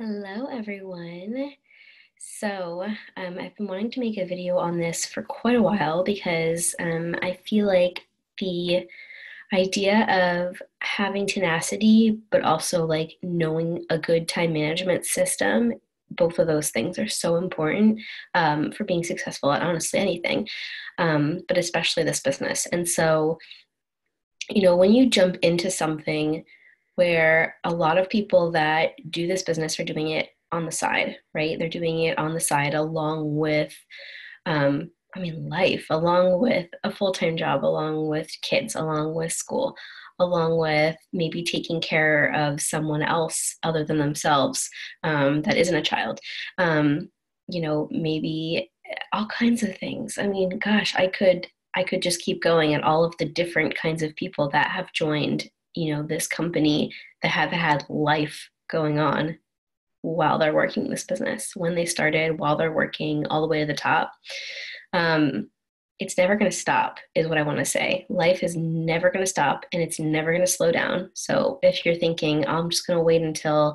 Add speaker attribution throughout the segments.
Speaker 1: Hello, everyone. I've been wanting to make a video on this for quite a while because I feel like the idea of having tenacity, but also like knowing a good time management system, both of those things are so important for being successful at honestly anything, but especially this business. When you jump into something where a lot of people that do this business are doing it on the side, right? They're doing it on the side along with, life, along with a full time job, along with kids, along with school, along with maybe taking care of someone else other than themselves that isn't a child. Maybe all kinds of things. I mean, gosh, I could just keep going at all of the different kinds of people that have joined, this company that have had life going on while they're working this business. When they started, while they're working all the way to the top. Um, it's never going to stop, is what I want to say. Life is never going to stop and it's never going to slow down. So if you're thinking, I'm just going to wait until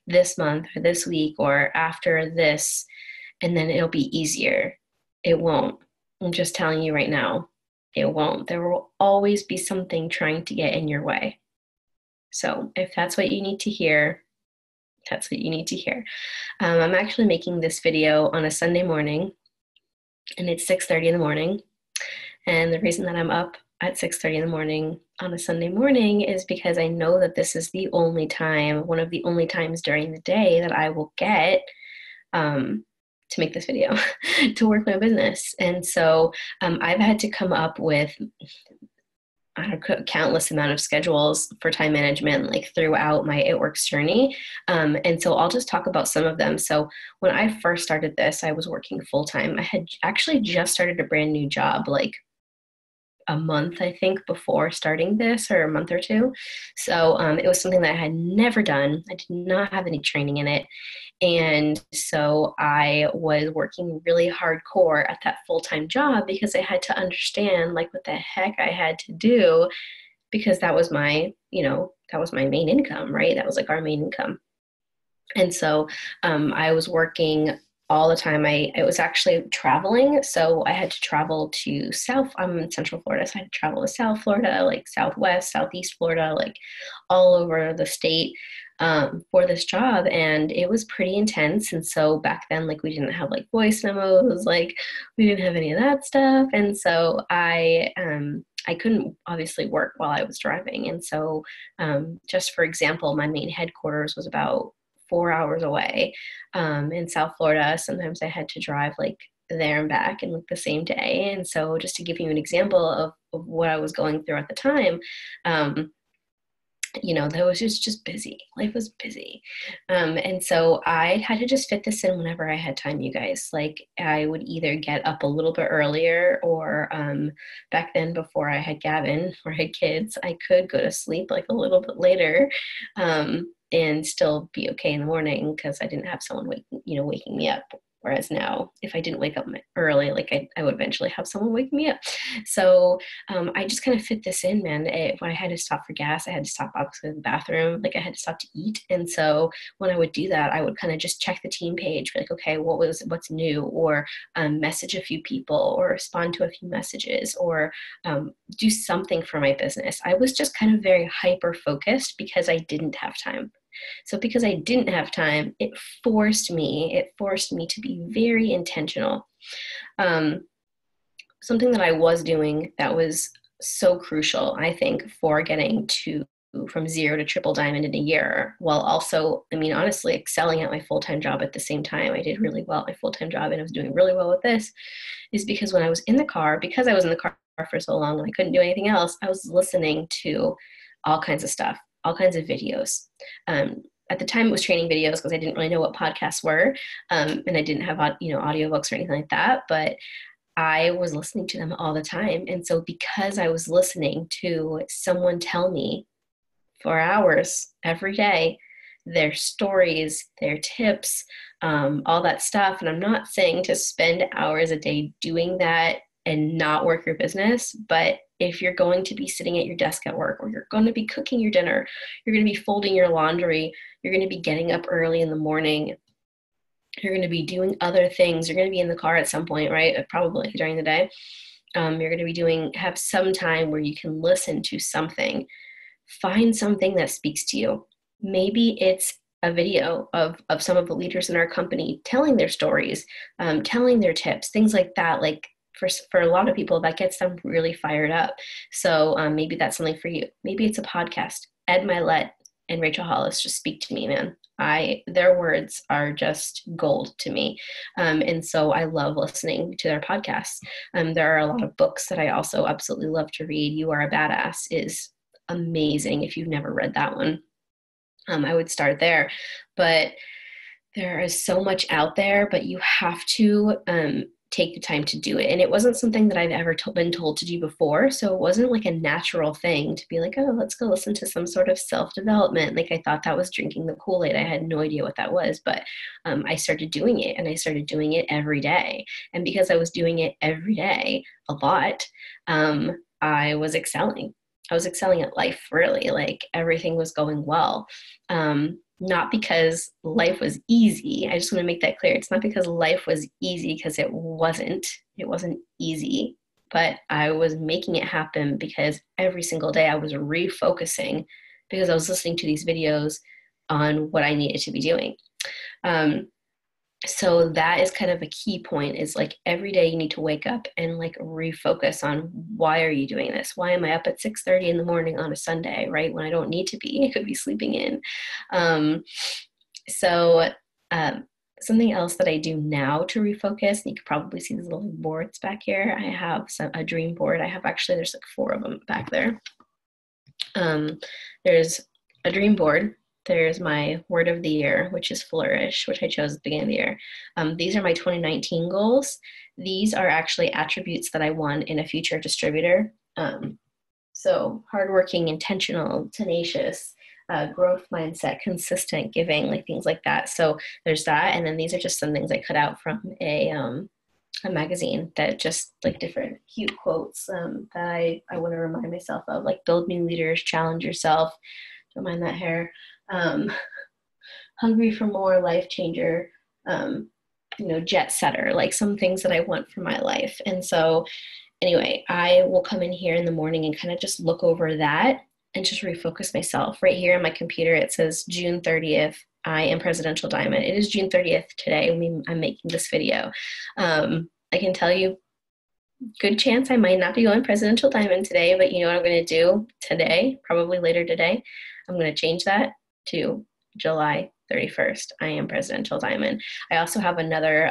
Speaker 1: this month or this week or after this, and then it'll be easier, it won't. I'm just telling you right now, it won't. There will always be something trying to get in your way. So if that's what you need to hear, that's what you need to hear. I'm actually making this video on a Sunday morning, and it's 6:30 in the morning. And the reason that I'm up at 6:30 in the morning on a Sunday morning is because I know that this is the only time, one of the only times during the day that I will get to make this video, to work my business. And so I've had to come up with countless amount of schedules for time management like throughout my It Works journey. And so I'll just talk about some of them. So when I first started this, I was working full time. I had actually just started a brand new job, like a month, I think, before starting this, or a month or two. So it was something that I had never done. I did not have any training in it. And so I was working really hardcore at that full-time job because I had to understand like what the heck I had to do, because that was that was my main income, right? That was like our main income. And so I was working all the time. I was actually traveling. So I had to travel to I'm in Central Florida. So I had to travel to South Florida, like Southwest, Southeast Florida, like all over the state for this job. And it was pretty intense. And so back then, like we didn't have like voice memos, like we didn't have any of that stuff. And so I couldn't obviously work while I was driving. And so just for example, my main headquarters was about 4 hours away in South Florida. Sometimes I had to drive like there and back in like the same day. And so just to give you an example of what I was going through at the time, that was just busy. Life was busy. And so I had to just fit this in whenever I had time, you guys. Like I would either get up a little bit earlier or back then before I had Gavin or had kids, I could go to sleep like a little bit later and still be okay in the morning because I didn't have someone waking me up. Whereas now, if I didn't wake up early, like I would eventually have someone wake me up. So I just kind of fit this in, man. When I had to stop for gas, I had to stop obviously in the bathroom, like I had to stop to eat. And so when I would do that, I would kind of just check the team page, be like, okay, what's new, or message a few people, or respond to a few messages, or do something for my business. I was just kind of very hyper focused because I didn't have time. So because I didn't have time, it forced me to be very intentional. Something that I was doing that was so crucial, I think, for getting from zero to triple diamond in a year, while also, honestly, excelling at my full-time job at the same time. I did really well at my full-time job and I was doing really well with this, is because when I was in the car, because I was in the car for so long and I couldn't do anything else, I was listening to all kinds of stuff, all kinds of videos. At the time, it was training videos because I didn't really know what podcasts were, and I didn't have audiobooks or anything like that. But I was listening to them all the time, and so because I was listening to someone tell me for hours every day their stories, their tips, all that stuff, and I'm not saying to spend hours a day doing that and not work your business. But if you're going to be sitting at your desk at work, or you're going to be cooking your dinner, you're going to be folding your laundry, you're going to be getting up early in the morning, you're going to be doing other things, you're going to be in the car at some point, right? Probably during the day. You're going to be have some time where you can listen to something. Find something that speaks to you. Maybe it's a video of some of the leaders in our company telling their stories, telling their tips, things like that. Like for a lot of people, that gets them really fired up. So maybe that's something for you. Maybe it's a podcast. Ed Milet and Rachel Hollis just speak to me, man. Their words are just gold to me. And so I love listening to their podcasts. There are a lot of books that I also absolutely love to read. You Are a Badass is amazing. If you've never read that one, I would start there. But there is so much out there, but you have to take the time to do it. And it wasn't something that I've ever been told to do before. So it wasn't like a natural thing to be like, oh, let's go listen to some sort of self-development. Like I thought that was drinking the Kool-Aid. I had no idea what that was, but I started doing it, and I started doing it every day. And because I was doing it every day a lot, I was excelling. I was excelling at life, really. Like everything was going well. Not because life was easy. I just want to make that clear. It's not because life was easy, because it wasn't. It wasn't easy, but I was making it happen because every single day I was refocusing, because I was listening to these videos on what I needed to be doing. So that is kind of a key point, is like every day you need to wake up and like refocus on, why are you doing this? Why am I up at 6:30 in the morning on a Sunday, right? When I don't need to be, I could be sleeping in. Something else that I do now to refocus, and you could probably see these little boards back here. I have a dream board. There's like 4 of them back there. There's a dream board. There's my word of the year, which is flourish, which I chose at the beginning of the year. These are my 2019 goals. These are actually attributes that I want in a future distributor. So hardworking, intentional, tenacious, growth mindset, consistent, giving, like things like that. So there's that. And then these are just some things I cut out from a magazine, that just like different cute quotes that I want to remind myself of, like build new leaders, challenge yourself. Don't mind that hair. Hungry for more, life changer, jet setter, like some things that I want for my life. And so anyway, I will come in here in the morning and kind of just look over that and just refocus myself. Right here on my computer, it says June 30th, I am Presidential Diamond. It is June 30th today. I'm making this video. I can tell you, good chance I might not be going Presidential Diamond today, but you know what I'm going to do today, probably later today? I'm going to change that to July 31st. I am Presidential Diamond. I also have another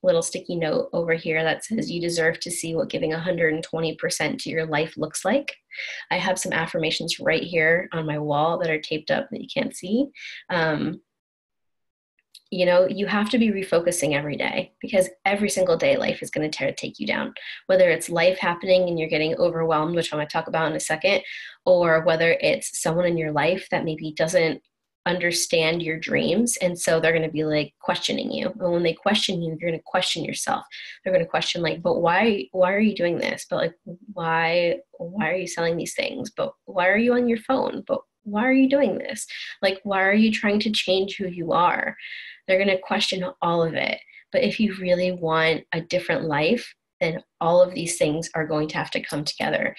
Speaker 1: little sticky note over here that says, you deserve to see what giving 120% to your life looks like. I have some affirmations right here on my wall that are taped up that you can't see. You have to be refocusing every day, because every single day life is going to take you down, whether it's life happening and you're getting overwhelmed, which I'm going to talk about in a second, or whether it's someone in your life that maybe doesn't understand your dreams. And so they're going to be like questioning you. And when they question you, you're going to question yourself. They're going to question like, but why are you doing this? But like, why are you selling these things? But why are you on your phone? But why are you doing this? Like, why are you trying to change who you are? They're going to question all of it. But if you really want a different life, then all of these things are going to have to come together.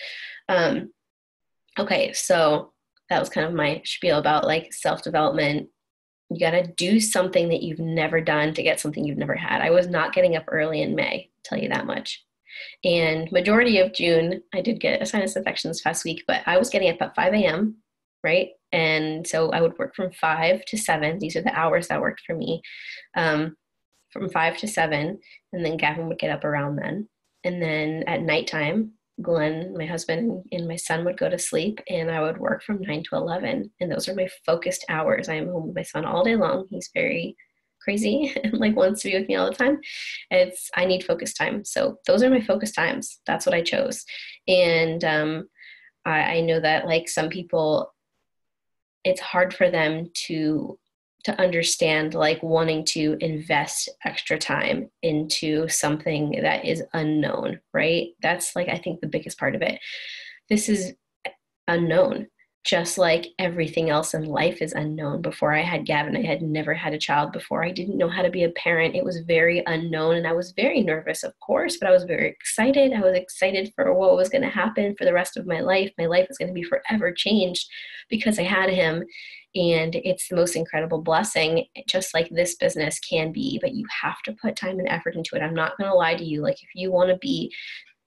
Speaker 1: Okay, so that was kind of my spiel about like self-development. You got to do something that you've never done to get something you've never had. I was not getting up early in May, I'll tell you that much. And majority of June, I did get a sinus infection this past week, but I was getting up at 5 a.m., right? And so I would work from 5 to 7. These are the hours that worked for me, from 5 to 7. And then Gavin would get up around then. And then at nighttime, Glenn, my husband, and my son would go to sleep, and I would work from 9 to 11. And those are my focused hours. I am home with my son all day long. He's very crazy and like wants to be with me all the time. I need focus time. So those are my focus times. That's what I chose. And I know that like some people, it's hard for them to to understand like wanting to invest extra time into something that is unknown, right? That's like, I think the biggest part of it. This is unknown, just like everything else in life is unknown. Before I had Gavin, I had never had a child before. I didn't know how to be a parent. It was very unknown, and I was very nervous, of course, but I was very excited. I was excited for what was going to happen for the rest of my life. My life was going to be forever changed because I had him. And it's the most incredible blessing, just like this business can be, but you have to put time and effort into it. I'm not going to lie to you. Like, if you want to be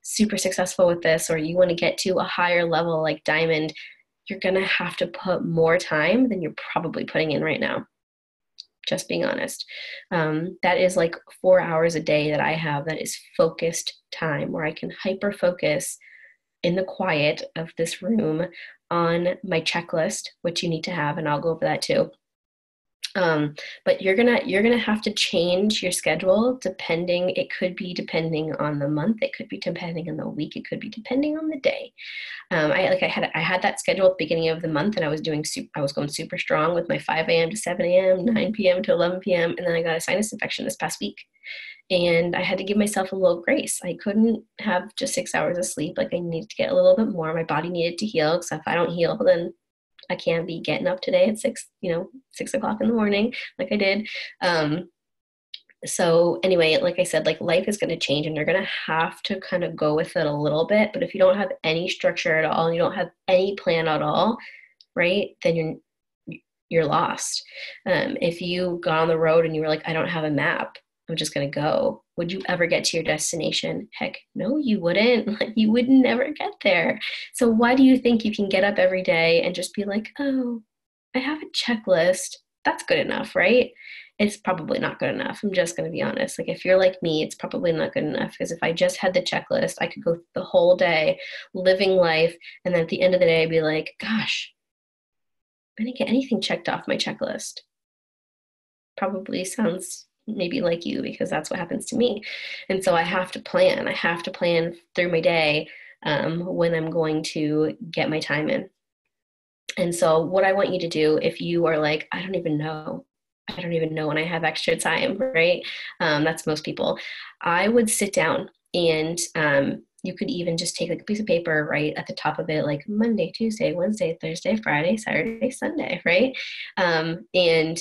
Speaker 1: super successful with this, or you want to get to a higher level like Diamond, you're going to have to put more time than you're probably putting in right now. Just being honest. That is like 4 hours a day that I have that is focused time, where I can hyper focus in the quiet of this room on my checklist, which you need to have, and I'll go over that too. But you're gonna have to change your schedule depending. It could be depending on the month. It could be depending on the week. It could be depending on the day. I had that schedule at the beginning of the month, and I was going super strong with my 5 a.m. to 7 a.m., 9 p.m. to 11 p.m. And then I got a sinus infection this past week, and I had to give myself a little grace. I couldn't have just 6 hours of sleep. Like, I needed to get a little bit more. My body needed to heal, because if I don't heal, then I can't be getting up today at 6 o'clock in the morning like I did. So anyway, like I said, like, life is going to change, and you're going to have to kind of go with it a little bit. But if you don't have any structure at all, and you don't have any plan at all, right, then you're lost. If you got on the road and you were like, I don't have a map, I'm just going to go, would you ever get to your destination? Heck, no, you wouldn't. Like, you would never get there. So why do you think you can get up every day and just be like, oh, I have a checklist. That's good enough, right? It's probably not good enough. I'm just going to be honest. Like, if you're like me, it's probably not good enough, because if I just had the checklist, I could go the whole day living life. And then at the end of the day, I'd be like, gosh, I didn't get anything checked off my checklist. Probably sounds maybe like you, because that's what happens to me. And so I have to plan. I have to plan through my day when I'm going to get my time in. And so what I want you to do, if you are like, I don't even know when I have extra time, right? That's most people. I would sit down, and you could even just take like a piece of paper, right, at the top of it, like Monday, Tuesday, Wednesday, Thursday, Friday, Saturday, Sunday, right? And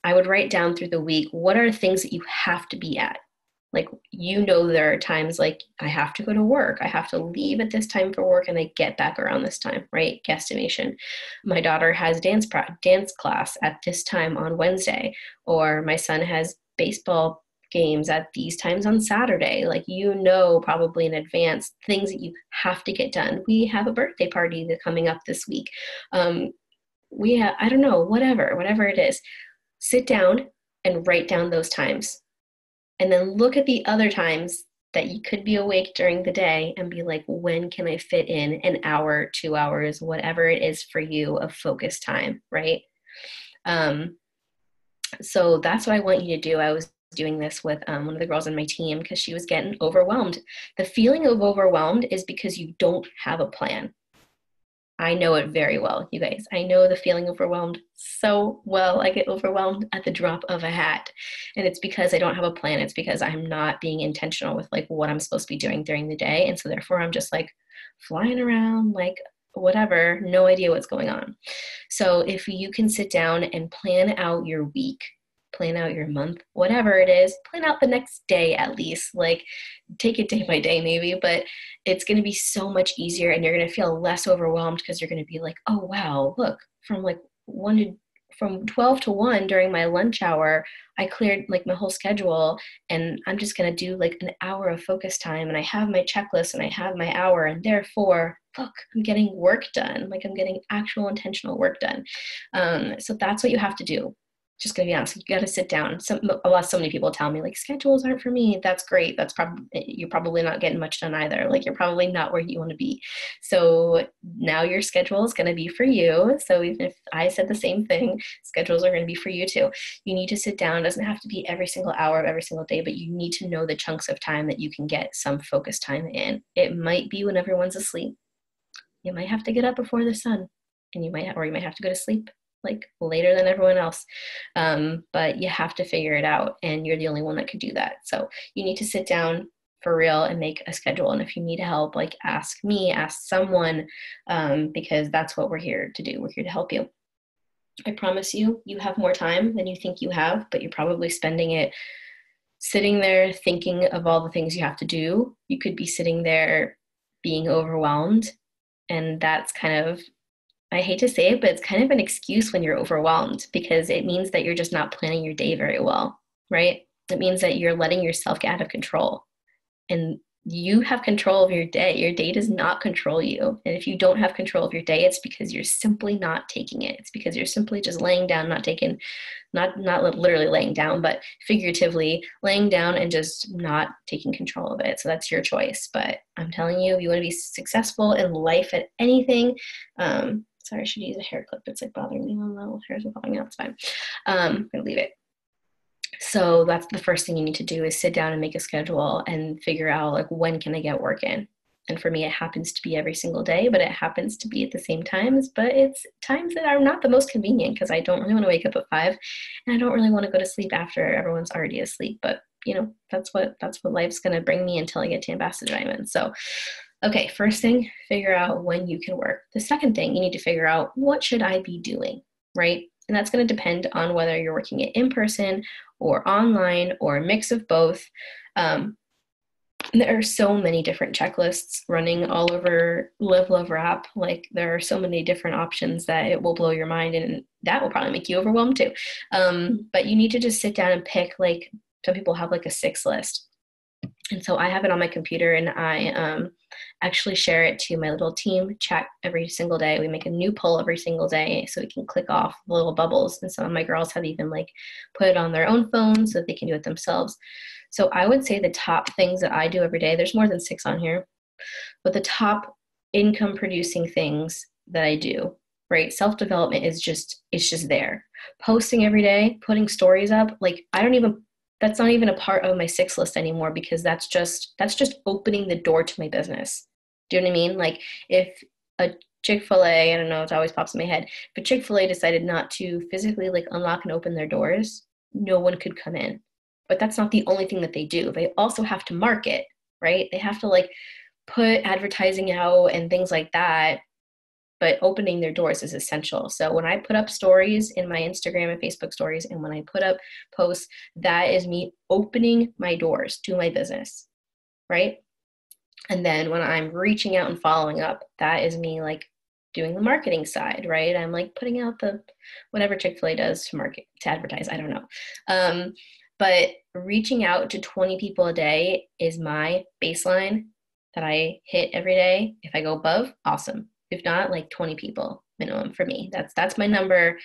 Speaker 1: I would write down through the week, what are things that you have to be at? Like, there are times like, I have to go to work. I have to leave at this time for work, and I get back around this time, right? Guesstimation. My daughter has dance class at this time on Wednesday, or my son has baseball games at these times on Saturday. Like, probably in advance things that you have to get done. We have a birthday party that's coming up this week. I don't know, whatever it is. Sit down and write down those times. And then look at the other times that you could be awake during the day and be like, when can I fit in an hour, 2 hours, whatever it is for you of focus time, right? So that's what I want you to do. I was doing this with one of the girls on my team, because she was getting overwhelmed. The feeling of overwhelmed is because you don't have a plan. I know it very well, you guys. I know the feeling overwhelmed so well. I get overwhelmed at the drop of a hat. And it's because I don't have a plan. It's because I'm not being intentional with like what I'm supposed to be doing during the day. And so therefore I'm just like flying around, like whatever, no idea what's going on. So if you can sit down and plan out your week, plan out your month, whatever it is, plan out the next day at least, like take it day by day maybe, but it's going to be so much easier, and you're going to feel less overwhelmed, because you're going to be like, oh wow, look, from 12 to 1 during my lunch hour, I cleared like my whole schedule, and I'm just going to do like an hour of focus time, and I have my checklist and I have my hour, and therefore, look, I'm getting work done. Like, I'm getting actual intentional work done. So that's what you have to do. Just gonna be honest, you got to sit down. So many people tell me like, schedules aren't for me. That's great. You're probably not getting much done either. Like, you're probably not where you want to be. So now your schedule is going to be for you. So even if I said the same thing, schedules are going to be for you too. You need to sit down. It doesn't have to be every single hour of every single day, but you need to know the chunks of time that you can get some focused time in. It might be when everyone's asleep. You might have to get up before the sun, and you might have to go to sleep like later than everyone else. But you have to figure it out, and you're the only one that could do that. So you need to sit down for real and make a schedule. And if you need help, like ask me, ask someone, because that's what we're here to do. We're here to help you. I promise you, you have more time than you think you have, but you're probably spending it sitting there thinking of all the things you have to do. You could be sitting there being overwhelmed. And that's kind of, I hate to say it, but it's kind of an excuse when you're overwhelmed, because it means that you're just not planning your day very well, right? It means that you're letting yourself get out of control. And you have control of your day. Your day does not control you. And if you don't have control of your day, it's because you're simply not taking it. It's because you're simply just laying down, not taking, not literally laying down, but figuratively laying down and just not taking control of it. So that's your choice. But I'm telling you, if you want to be successful in life at anything, sorry, I should use a hair clip. It's like bothering me. My little hairs are falling out. It's fine. I'm going to leave it. So that's the first thing you need to do, is sit down and make a schedule and figure out, like, when can I get work in? And for me, it happens to be every single day, but it happens to be at the same times, but it's times that are not the most convenient, because I don't really want to wake up at 5 and I don't really want to go to sleep after everyone's already asleep. But that's what life's going to bring me until I get to Ambassador Diamond. So, okay, first thing, figure out when you can work. The second thing, you need to figure out, what should I be doing, right? And that's going to depend on whether you're working it in person or online or a mix of both. There are so many different checklists running all over Live Love Wrap. Like, there are so many different options that it will blow your mind, and that will probably make you overwhelmed too. But you need to just sit down and pick, like, some people have like a 6 list. And so I have it on my computer, and I actually share it to my little team chat every single day. We make a new poll every single day so we can click off the little bubbles. And some of my girls have even like put it on their own phone so that they can do it themselves. So I would say the top things that I do every day, there's more than 6 on here, but the top income producing things that I do, right? Self-development is just, it's just there. Posting every day, putting stories up, like that's not even a part of my 6 list anymore, because that's just opening the door to my business. Do you know what I mean? Like, if a Chick-fil-A, I don't know, it always pops in my head. If a Chick-fil-A decided not to physically like unlock and open their doors, no one could come in. But that's not the only thing that they do. They also have to market, right? They have to like put advertising out and things like that. But opening their doors is essential. So when I put up stories in my Instagram and Facebook stories, and when I put up posts, that is me opening my doors to my business, right? And then when I'm reaching out and following up, that is me like doing the marketing side, right? I'm like putting out the whatever Chick-fil-A does to market, to advertise, I don't know. But reaching out to 20 people a day is my baseline that I hit every day. If I go above, awesome. If not, like 20 people minimum for me. That's my number.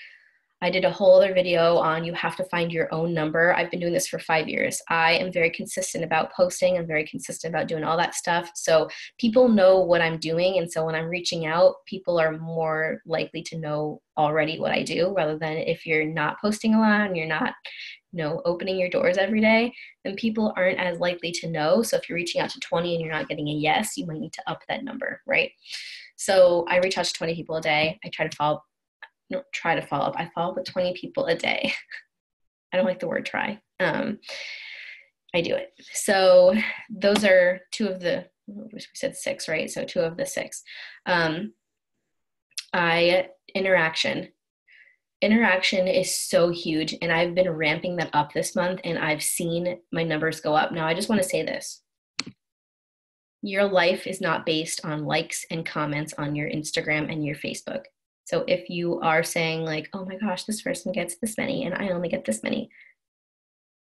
Speaker 1: I did a whole other video on, you have to find your own number. I've been doing this for 5 years. I am very consistent about posting. I'm very consistent about doing all that stuff. So people know what I'm doing. And so when I'm reaching out, people are more likely to know already what I do, rather than if you're not posting a lot and you're not, opening your doors every day, then people aren't as likely to know. So if you're reaching out to 20 and you're not getting a yes, you might need to up that number, right? So I reach out to 20 people a day. I try to follow up. I follow up with 20 people a day. I don't like the word try. I do it. So those are 2 of the, we said 6, right? So 2 of the 6. Interaction is so huge, and I've been ramping that up this month, and I've seen my numbers go up. Now, I just want to say this. Your life is not based on likes and comments on your Instagram and your Facebook. So if you are saying like, oh my gosh, this person gets this many and I only get this many,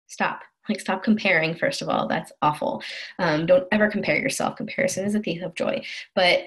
Speaker 1: stop. Like, stop comparing, first of all. That's awful. Don't ever compare yourself. Comparison is a thief of joy. But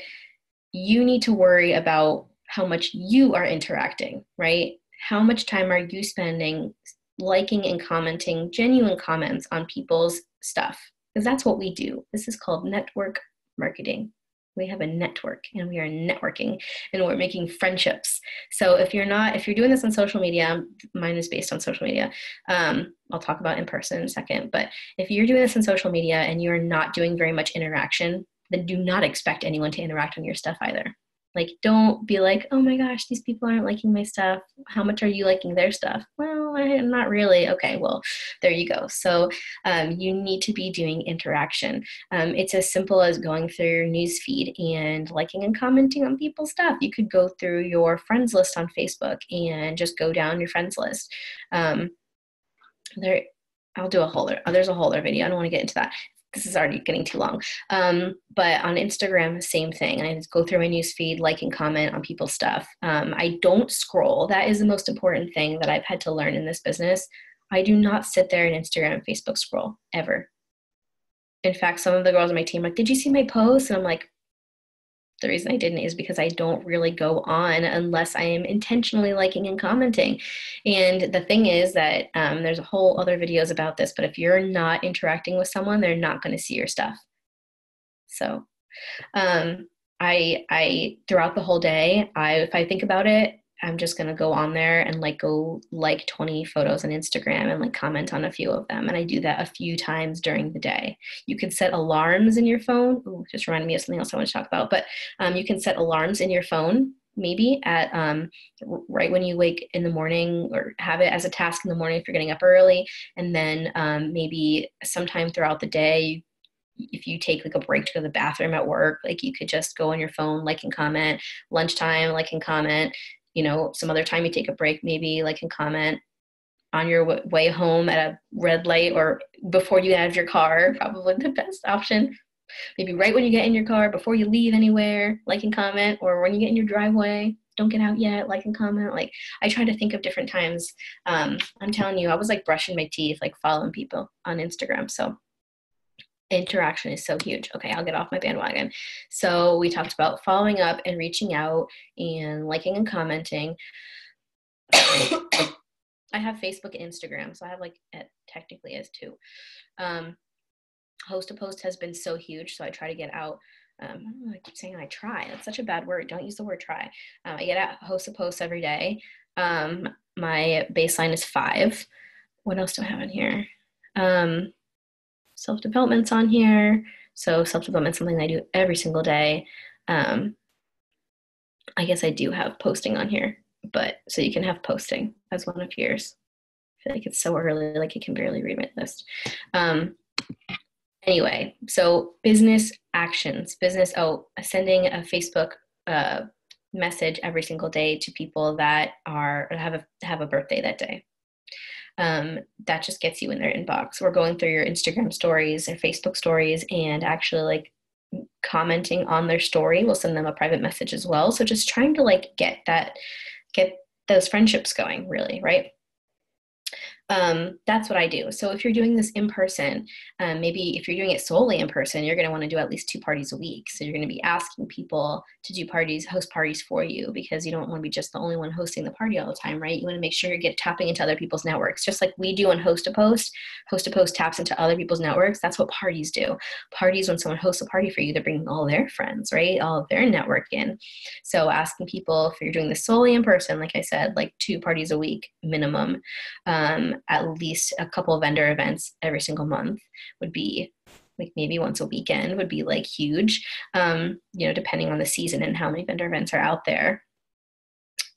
Speaker 1: you need to worry about how much you are interacting, right? How much time are you spending liking and commenting genuine comments on people's stuff? Because that's what we do. This is called network marketing. We have a network, and we are networking, and we're making friendships. So if you're doing this on social media, mine is based on social media. I'll talk about in person in a second. But if you're doing this on social media and you're not doing very much interaction, then do not expect anyone to interact on your stuff either. Like, don't be like, oh my gosh, these people aren't liking my stuff. How much are you liking their stuff? Well, I'm not really. Okay, well, there you go. So you need to be doing interaction. It's as simple as going through your news feed and liking and commenting on people's stuff. You could go through your friends list on Facebook and just go down your friends list. There, I'll do a whole there's a whole other video. I don't want to get into that. This is already getting too long. But on Instagram, same thing. I just go through my news feed, like and comment on people's stuff. I don't scroll. That is the most important thing that I've had to learn in this business. I do not sit there and Instagram and Facebook scroll ever. In fact, some of the girls on my team are like, did you see my post? And I'm like, the reason I didn't is because I don't really go on unless I am intentionally liking and commenting. And the thing is that there's a whole other videos about this, but if you're not interacting with someone, they're not going to see your stuff. So I throughout the whole day, if I think about it, I'm just going to go on there and go like 20 photos on Instagram and like comment on a few of them. And I do that a few times during the day. You can set alarms in your phone. Ooh, just reminded me of something else I want to talk about, but you can set alarms in your phone, maybe at right when you wake in the morning, or have it as a task in the morning if you're getting up early. And then maybe sometime throughout the day, if you take like a break to go to the bathroom at work, like you could just go on your phone, like and comment. Lunchtime, like and comment. Some other time you take a break, maybe like and comment on your way home at a red light, or before you get out of your car, probably the best option. Maybe right when you get in your car, before you leave anywhere, like and comment, or when you get in your driveway, don't get out yet, like and comment. Like, I try to think of different times. I'm telling you, I was like brushing my teeth, like following people on Instagram. So interaction is so huge. Okay, I'll get off my bandwagon. So we talked about following up and reaching out and liking and commenting. I have Facebook and Instagram, so I have technically as two. Host to post has been so huge, so I try to get out. I keep saying I try. That's such a bad word. Don't use the word try. I get out host to post every day. My baseline is 5. What else do I have in here? Self-development's on here. So self-development is something I do every single day. I guess I do have posting on here, but so you can have posting as one of yours. I feel like it's so early, like you can barely read my list. Anyway, so business actions, sending a Facebook message every single day to people that have a birthday that day. That just gets you in their inbox. We're going through your Instagram stories or Facebook stories and actually commenting on their story. We'll send them a private message as well. So just trying to get those friendships going, really, right? That's what I do. So if you're doing this in person, maybe if you're doing it solely in person, you're going to want to do at least 2 parties a week. So you're going to be asking people to do host parties for you, because you don't want to be just the only one hosting the party all the time, right? You want to make sure you're tapping into other people's networks, just like we do on Host to Post. Host to Post taps into other people's networks. That's what parties do. Parties, when someone hosts a party for you, they're bringing all their friends, right? All of their network in. So asking people, if you're doing this solely in person, like I said, 2 parties a week minimum, at least a couple of vendor events every single month would be maybe once a weekend would be huge, depending on the season and how many vendor events are out there.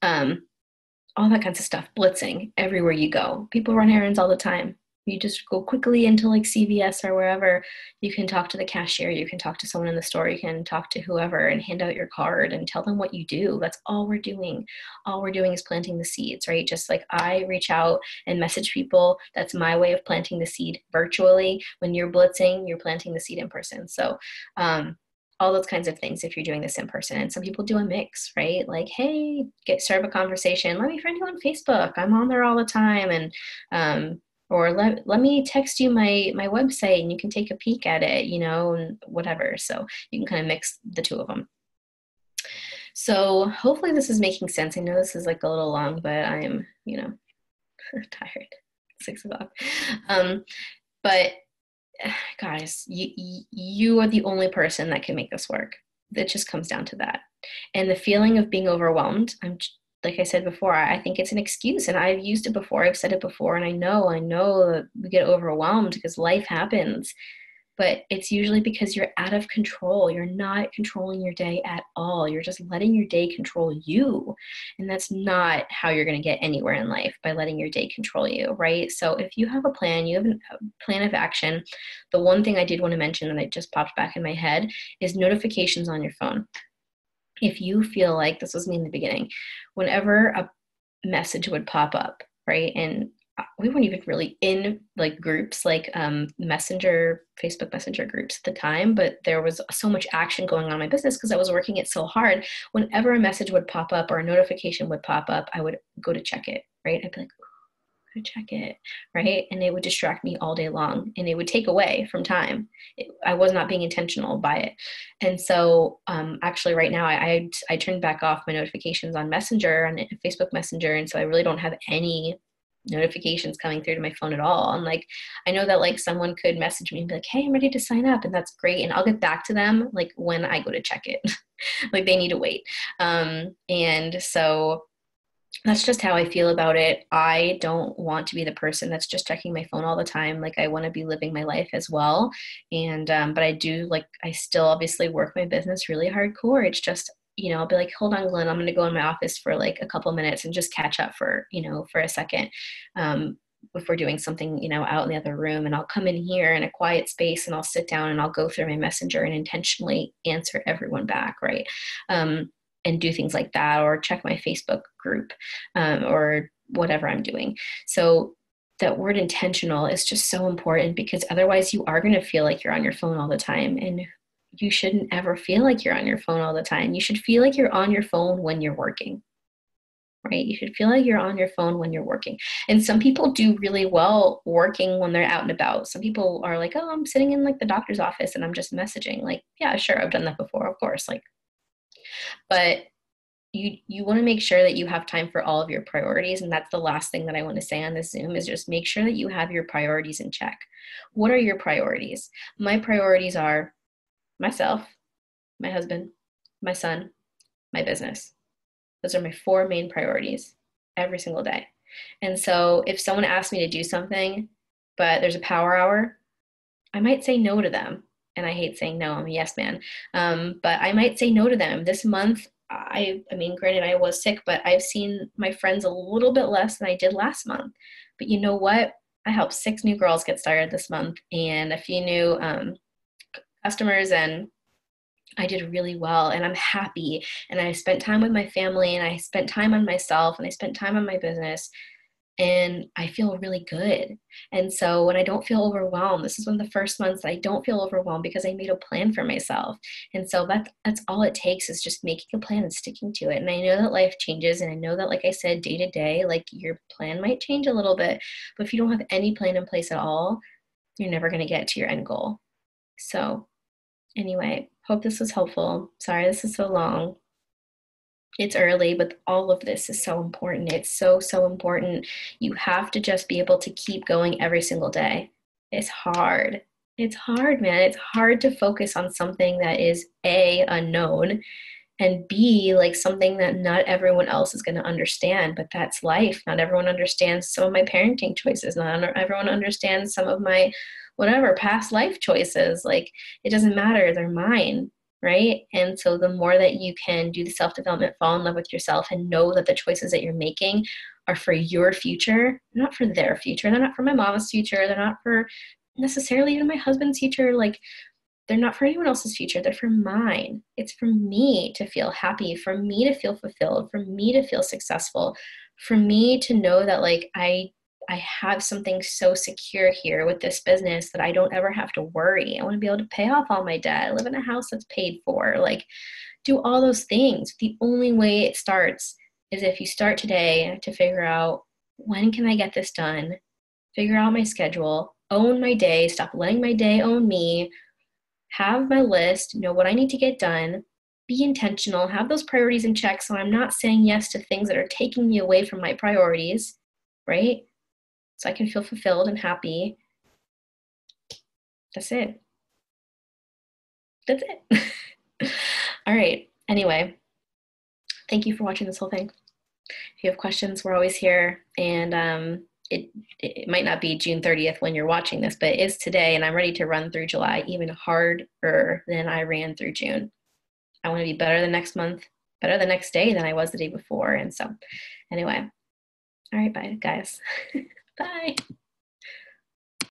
Speaker 1: All that kinds of stuff. Blitzing everywhere you go. People run errands all the time. You just go quickly into CVS or wherever. You can talk to the cashier. You can talk to someone in the store. You can talk to whoever and hand out your card and tell them what you do. That's all we're doing. All we're doing is planting the seeds, right? Just like I reach out and message people. That's my way of planting the seed virtually. When you're blitzing, you're planting the seed in person. So all those kinds of things if you're doing this in person. And some people do a mix, right? Hey, start a conversation. Let me friend you on Facebook. I'm on there all the time. And or let me text you my website and you can take a peek at it, and whatever. So you can kind of mix the two of them. So hopefully this is making sense. I know this is a little long, but I'm, tired. 6 o'clock. But guys, you are the only person that can make this work. It just comes down to that. And the feeling of being overwhelmed, like I said before, I think it's an excuse, and I've used it before. I've said it before, and I know that we get overwhelmed because life happens. but it's usually because you're out of control. You're not controlling your day at all. You're just letting your day control you. And that's not how you're going to get anywhere in life, by letting your day control you, right? So if you have a plan, you have a plan of action. The one thing I did want to mention that I just popped back in my head is notifications on your phone. If you feel like, this was me in the beginning, whenever a message would pop up, right? And we weren't even really in like groups, like Messenger, Facebook Messenger groups at the time, but there was so much action going on in my business because I was working it so hard. Whenever a message would pop up or a notification would pop up, I would go to check it, right? I'd be like, to check it, right? And it would distract me all day long, and it would take away from time. I was not being intentional by it. And so actually right now I turned back off my notifications on Messenger, on Facebook Messenger. And so I really don't have any notifications coming through to my phone at all. And like, I know that like someone could message me and be like, hey, I'm ready to sign up. And that's great. And I'll get back to them like when I go to check it. Like they need to wait. And so that's just how I feel about it. I don't want to be the person that's just checking my phone all the time. Like I want to be living my life as well. And, but I do like, I still obviously work my business really hardcore. It's just, I'll be like, hold on, Glenn, I'm going to go in my office for like a couple minutes and just catch up for, for a second. If we're doing something, out in the other room, and I'll come in here in a quiet space and I'll sit down and I'll go through my messenger and intentionally answer everyone back. Right. And do things like that, or check my Facebook group, or whatever I'm doing. So that word intentional is just so important, because otherwise you are going to feel like you're on your phone all the time. And you shouldn't ever feel like you're on your phone all the time. You should feel like you're on your phone when you're working, right? You should feel like you're on your phone when you're working. And some people do really well working when they're out and about. Some people are like, oh, I'm sitting in like the doctor's office and I'm just messaging. Like, yeah, sure, I've done that before, of course. Like, but you want to make sure that you have time for all of your priorities. And that's the last thing that I want to say on this Zoom, is just make sure that you have your priorities in check. What are your priorities? My priorities are myself, my husband, my son, my business. Those are my 4 main priorities every single day. And so if someone asks me to do something, but there's a power hour, I might say no to them. And I hate saying no, I'm a yes man. But I might say no to them. This month, I mean, granted, I was sick, but I've seen my friends a little bit less than I did last month. But you know what? I helped 6 new girls get started this month, and a few new customers, and I did really well, and I'm happy. And I spent time with my family, and I spent time on myself, and I spent time on my business. And I feel really good. And so when I don't feel overwhelmed, this is one of the first months that I don't feel overwhelmed, because I made a plan for myself. And so that's all it takes, is just making a plan and sticking to it. And I know that life changes. And I know that, like I said, day to day, like your plan might change a little bit, but if you don't have any plan in place at all, you're never going to get to your end goal. So anyway, hope this was helpful. Sorry, this is so long. It's early, but all of this is so important. It's so, so important. You have to just be able to keep going every single day. It's hard. It's hard, man. It's hard to focus on something that is A, unknown, and B, like something that not everyone else is going to understand, but that's life. Not everyone understands some of my parenting choices. Not everyone understands some of my whatever past life choices. Like, it doesn't matter. They're mine. Right. And so the more that you can do the self-development, fall in love with yourself, and know that the choices that you're making are for your future, not for their future. They're not for my mom's future. They're not for necessarily even my husband's future. Like, they're not for anyone else's future. They're for mine. It's for me to feel happy, for me to feel fulfilled, for me to feel successful, for me to know that like I have something so secure here with this business that I don't ever have to worry. I want to be able to pay off all my debt, live in a house that's paid for, like do all those things. The only way it starts is if you start today to figure out, when can I get this done? Figure out my schedule, own my day, stop letting my day own me, have my list, know what I need to get done, be intentional, have those priorities in check, so I'm not saying yes to things that are taking me away from my priorities, right? So I can feel fulfilled and happy. That's it. That's it. All right. Anyway, thank you for watching this whole thing. If you have questions, we're always here. And it might not be June 30th when you're watching this, but it is today, and I'm ready to run through July even harder than I ran through June. I want to be better the next month, better the next day than I was the day before. And so, anyway, all right, bye, guys. Bye.